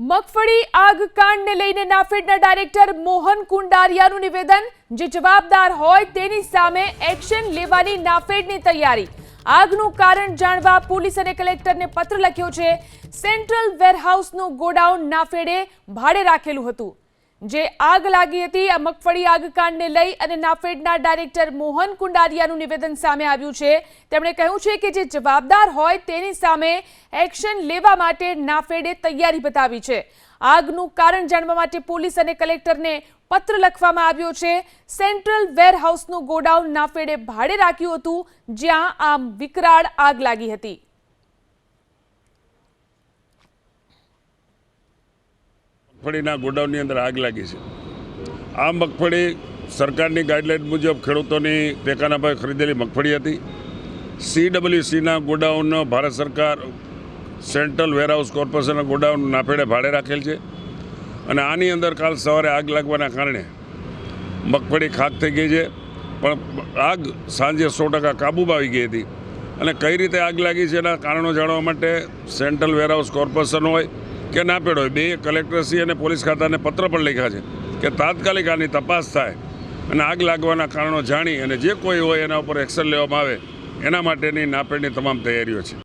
મગફળી આગ કાંડને લઈને નાફેડના ડાયરેક્ટર મોહન કુંડારિયાનું નિવેદન, જે જવાબદાર હોય તેની સામે એક્શન લેવાની નાફેડની તૈયારી। આગનું કારણ જાણવા પોલીસ અને કલેક્ટરને પત્ર લખ્યો છે। સેન્ટ્રલ વેરહાઉસનું ગોડાઉન નાફેડે ભાડે રાખેલું હતું, જે આગ લાગી હતી। આ મગફળી આગકાંડને લઈ અને નાફેડના ડાયરેક્ટર મોહન કુંડારિયાનું નિવેદન સામે આવ્યું છે। તેમણે કહ્યું છે કે જે જવાબદાર હોય તેની સામે એક્શન લેવા માટે નાફેડે તૈયારી બતાવી છે। આગનું કારણ જાણવા માટે પોલીસ અને કલેક્ટરને પત્ર લખવામાં આવ્યો છે। સેન્ટ્રલ વેરહાઉસનું ગોડાઉન નાફેડે ભાડે રાખ્યું હતું, જ્યાં આ વિકરાળ આગ લાગી હતી। મગફળીના ગોડાઉનની અંદર આગ લાગી છે। આ મગફળી સરકારની ગાઈડલાઈન મુજબ ખેડૂતોની ટેકાના ભાવે ખરીદેલી મગફળી હતી। CWCના ગોડાઉન ભારત સરકાર સેન્ટ્રલ વેરહાઉસ કોર્પોરેશનના ગોડાઉન નાફેડે ભાડે રાખેલ છે અને આની અંદર કાલ સવારે આગ લાગવાના કારણે મગફળી ખાક થઈ ગઈ છે, પણ આગ સાંજે 100% કાબૂમાં આવી ગઈ હતી। અને કઈ રીતે આગ લાગી છે એના કારણો જાણવા માટે સેન્ટ્રલ વેરહાઉસ કોર્પોરેશન હોય કે નાફેડ હોય, બે કલેક્ટરશ્રી અને પોલીસ ખાતાને પત્ર પણ લખ્યા છે કે તાત્કાલિક આની તપાસ થાય અને આગ લાગવાના કારણો જાણી અને જે કોઈ હોય એના ઉપર એક્શન લેવામાં આવે, એના માટેની નાફેડની તમામ તૈયારીઓ છે।